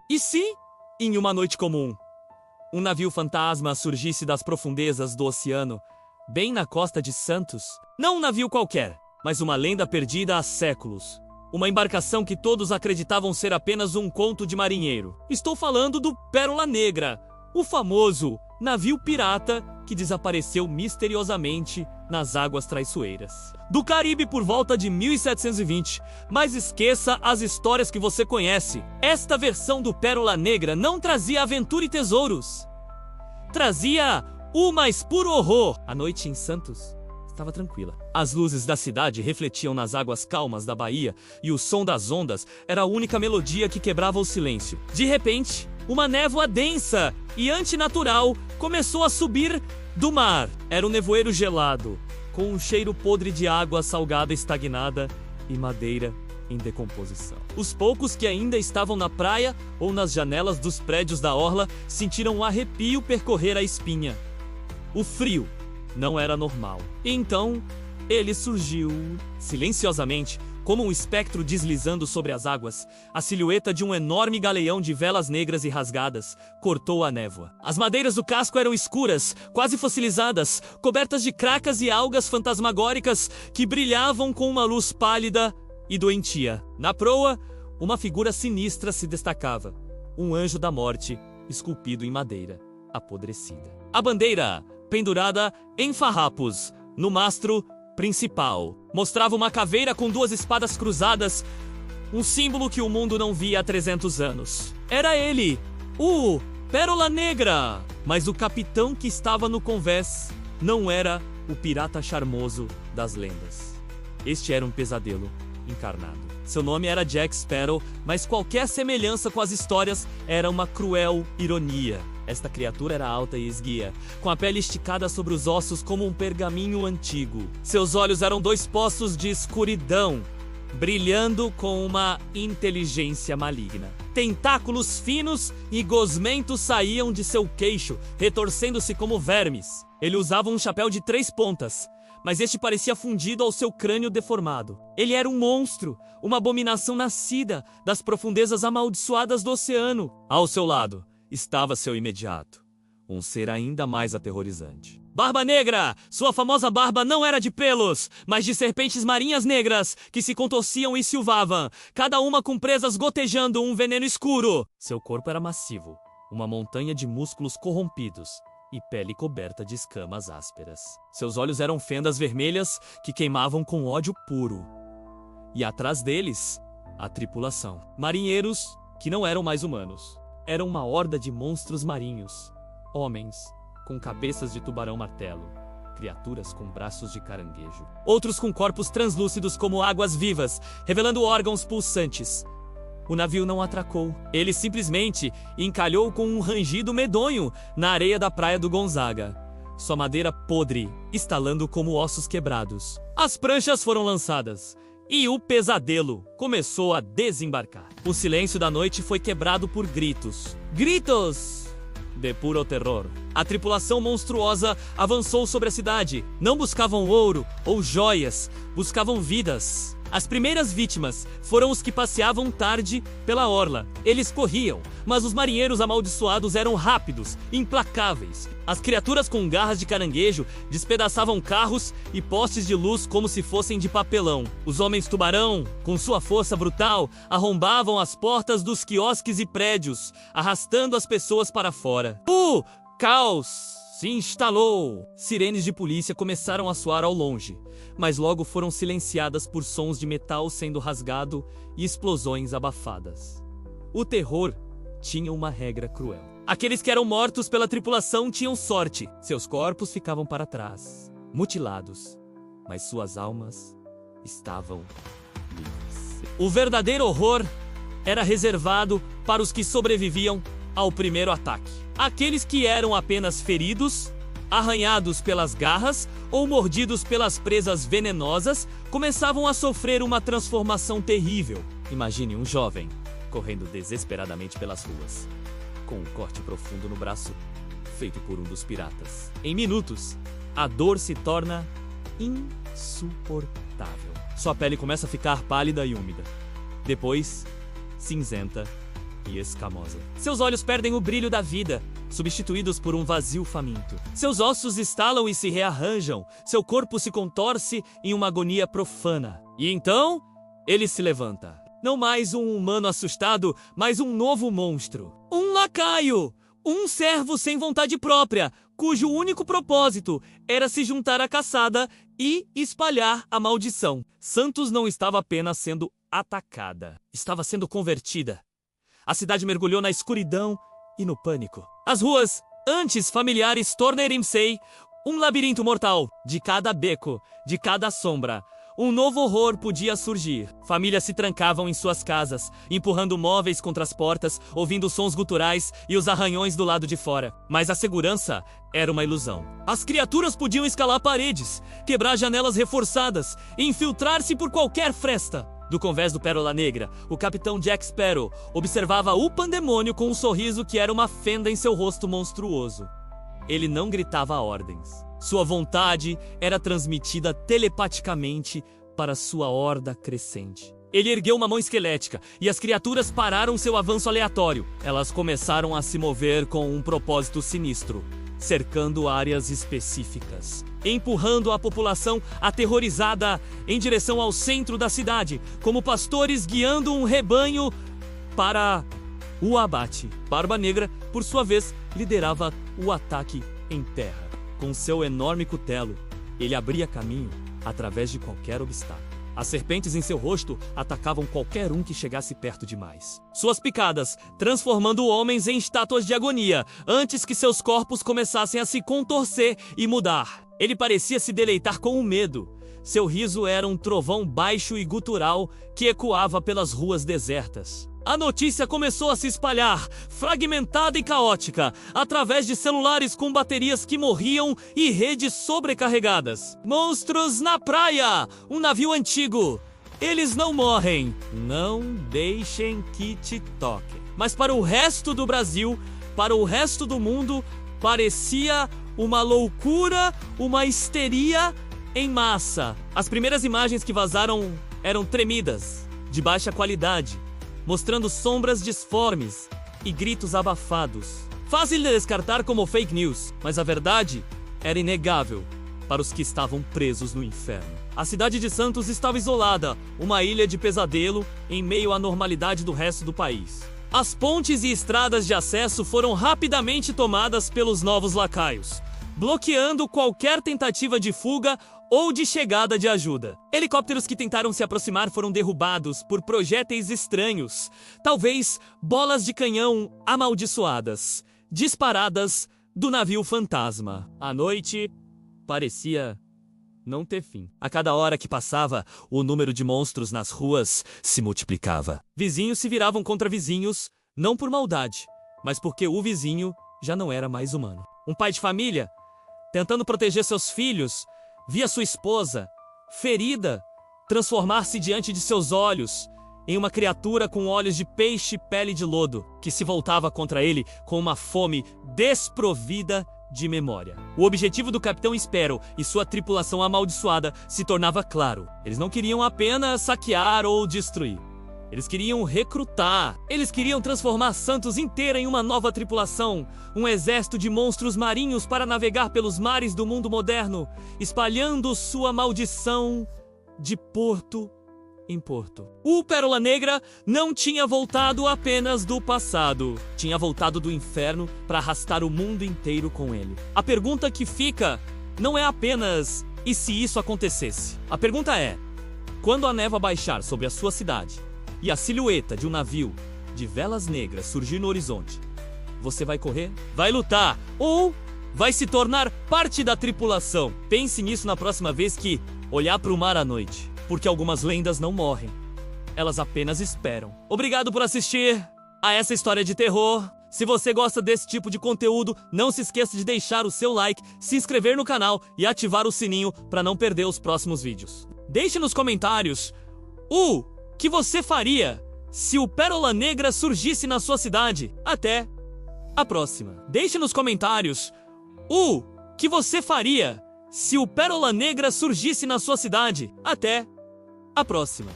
E se, em uma noite comum, um navio fantasma surgisse das profundezas do oceano, bem na costa de Santos? Não um navio qualquer, mas uma lenda perdida há séculos. Uma embarcação que todos acreditavam ser apenas um conto de marinheiro. Estou falando do Pérola Negra, o famoso navio pirata que desapareceu misteriosamente nas águas traiçoeiras do Caribe por volta de 1720. Mas esqueça as histórias que você conhece. Esta versão do Pérola Negra não trazia aventura e tesouros. Trazia o mais puro horror. A noite em Santos estava tranquila. As luzes da cidade refletiam nas águas calmas da baía e o som das ondas era a única melodia que quebrava o silêncio. De repente, uma névoa densa e antinatural começou a subir do mar. Era um nevoeiro gelado, com um cheiro podre de água salgada estagnada e madeira em decomposição. Os poucos que ainda estavam na praia ou nas janelas dos prédios da orla sentiram um arrepio percorrer a espinha. O frio não era normal. E então, ele surgiu silenciosamente, como um espectro deslizando sobre as águas. A silhueta de um enorme galeão de velas negras e rasgadas cortou a névoa. As madeiras do casco eram escuras, quase fossilizadas, cobertas de cracas e algas fantasmagóricas que brilhavam com uma luz pálida e doentia. Na proa, uma figura sinistra se destacava. Um anjo da morte, esculpido em madeira apodrecida. A bandeira, pendurada em farrapos, no mastro principal, mostrava uma caveira com duas espadas cruzadas, um símbolo que o mundo não via há 300 anos. Era ele, o Pérola Negra! Mas o capitão que estava no convés não era o pirata charmoso das lendas. Este era um pesadelo encarnado. Seu nome era Jack Sparrow, mas qualquer semelhança com as histórias era uma cruel ironia. Esta criatura era alta e esguia, com a pele esticada sobre os ossos como um pergaminho antigo. Seus olhos eram dois poços de escuridão, brilhando com uma inteligência maligna. Tentáculos finos e gosmentos saíam de seu queixo, retorcendo-se como vermes. Ele usava um chapéu de 3 pontas, mas este parecia fundido ao seu crânio deformado. Ele era um monstro, uma abominação nascida das profundezas amaldiçoadas do oceano. Ao seu lado estava seu imediato, um ser ainda mais aterrorizante. Barba Negra! Sua famosa barba não era de pelos, mas de serpentes marinhas negras que se contorciam e silvavam, cada uma com presas gotejando um veneno escuro. Seu corpo era massivo, uma montanha de músculos corrompidos e pele coberta de escamas ásperas. Seus olhos eram fendas vermelhas que queimavam com ódio puro. E atrás deles, a tripulação. Marinheiros que não eram mais humanos. Era uma horda de monstros marinhos, homens com cabeças de tubarão-martelo, criaturas com braços de caranguejo, outros com corpos translúcidos como águas vivas, revelando órgãos pulsantes. O navio não atracou, ele simplesmente encalhou com um rangido medonho na areia da praia do Gonzaga, sua madeira podre, estalando como ossos quebrados. As pranchas foram lançadas e o pesadelo começou a desembarcar. O silêncio da noite foi quebrado por gritos. Gritos de puro terror. A tripulação monstruosa avançou sobre a cidade. Não buscavam ouro ou joias, buscavam vidas. As primeiras vítimas foram os que passeavam tarde pela orla. Eles corriam, mas os marinheiros amaldiçoados eram rápidos, implacáveis. As criaturas com garras de caranguejo despedaçavam carros e postes de luz como se fossem de papelão. Os homens tubarão, com sua força brutal, arrombavam as portas dos quiosques e prédios, arrastando as pessoas para fora. O caos se instalou. Sirenes de polícia começaram a soar ao longe, mas logo foram silenciadas por sons de metal sendo rasgado e explosões abafadas. O terror tinha uma regra cruel. Aqueles que eram mortos pela tripulação tinham sorte. Seus corpos ficavam para trás, mutilados, mas suas almas estavam livres. O verdadeiro horror era reservado para os que sobreviviam ao primeiro ataque. Aqueles que eram apenas feridos, arranhados pelas garras ou mordidos pelas presas venenosas, começavam a sofrer uma transformação terrível. Imagine um jovem correndo desesperadamente pelas ruas, com um corte profundo no braço, feito por um dos piratas. Em minutos, a dor se torna insuportável. Sua pele começa a ficar pálida e úmida, depois cinzenta e escamosa. Seus olhos perdem o brilho da vida, substituídos por um vazio faminto. Seus ossos estalam e se rearranjam, seu corpo se contorce em uma agonia profana. E então, ele se levanta. Não mais um humano assustado, mas um novo monstro. Um lacaio! Um servo sem vontade própria, cujo único propósito era se juntar à caçada e espalhar a maldição. Santos não estava apenas sendo atacada, estava sendo convertida. A cidade mergulhou na escuridão e no pânico. As ruas, antes familiares, tornaram-se um labirinto mortal. De cada beco, de cada sombra, um novo horror podia surgir. Famílias se trancavam em suas casas, empurrando móveis contra as portas, ouvindo sons guturais e os arranhões do lado de fora. Mas a segurança era uma ilusão. As criaturas podiam escalar paredes, quebrar janelas reforçadas e infiltrar-se por qualquer fresta. Do convés do Pérola Negra, o capitão Jack Sparrow observava o pandemônio com um sorriso que era uma fenda em seu rosto monstruoso. Ele não gritava ordens. Sua vontade era transmitida telepaticamente para sua horda crescente. Ele ergueu uma mão esquelética e as criaturas pararam seu avanço aleatório. Elas começaram a se mover com um propósito sinistro, cercando áreas específicas, empurrando a população aterrorizada em direção ao centro da cidade, como pastores guiando um rebanho para o abate. Barba Negra, por sua vez, liderava o ataque em terra. Com seu enorme cutelo, ele abria caminho através de qualquer obstáculo. As serpentes em seu rosto atacavam qualquer um que chegasse perto demais. Suas picadas, transformando homens em estátuas de agonia, antes que seus corpos começassem a se contorcer e mudar. Ele parecia se deleitar com o medo. Seu riso era um trovão baixo e gutural que ecoava pelas ruas desertas. A notícia começou a se espalhar, fragmentada e caótica, através de celulares com baterias que morriam e redes sobrecarregadas. Monstros na praia! Um navio antigo! Eles não morrem! Não deixem que te toquem. Mas para o resto do Brasil, para o resto do mundo, parecia uma loucura, uma histeria em massa. As primeiras imagens que vazaram eram tremidas, de baixa qualidade, mostrando sombras disformes e gritos abafados. Fácil de descartar como fake news, mas a verdade era inegável para os que estavam presos no inferno. A cidade de Santos estava isolada, uma ilha de pesadelo em meio à normalidade do resto do país. As pontes e estradas de acesso foram rapidamente tomadas pelos novos lacaios, bloqueando qualquer tentativa de fuga ou de chegada de ajuda. Helicópteros que tentaram se aproximar foram derrubados por projéteis estranhos, talvez bolas de canhão amaldiçoadas, disparadas do navio fantasma. A noite parecia não ter fim. A cada hora que passava, o número de monstros nas ruas se multiplicava. Vizinhos se viravam contra vizinhos, não por maldade, mas porque o vizinho já não era mais humano. Um pai de família, tentando proteger seus filhos, via sua esposa, ferida, transformar-se diante de seus olhos em uma criatura com olhos de peixe e pele de lodo, que se voltava contra ele com uma fome desprovida de memória. O objetivo do Capitão Sparrow e sua tripulação amaldiçoada se tornava claro. Eles não queriam apenas saquear ou destruir. Eles queriam recrutar. Eles queriam transformar Santos inteira em uma nova tripulação, um exército de monstros marinhos para navegar pelos mares do mundo moderno, espalhando sua maldição de porto em porto. O Pérola Negra não tinha voltado apenas do passado, tinha voltado do inferno para arrastar o mundo inteiro com ele. A pergunta que fica não é apenas e se isso acontecesse. A pergunta é: quando a névoa baixar sobre a sua cidade e a silhueta de um navio de velas negras surgir no horizonte, você vai correr? Vai lutar? Ou vai se tornar parte da tripulação? Pense nisso na próxima vez que olhar para o mar à noite, porque algumas lendas não morrem, elas apenas esperam. Obrigado por assistir a essa história de terror. Se você gosta desse tipo de conteúdo, não se esqueça de deixar o seu like, se inscrever no canal e ativar o sininho para não perder os próximos vídeos. Deixe nos comentários o que você faria se o Pérola Negra surgisse na sua cidade. Até a próxima. Deixe nos comentários o que você faria se o Pérola Negra surgisse na sua cidade. Até a próxima.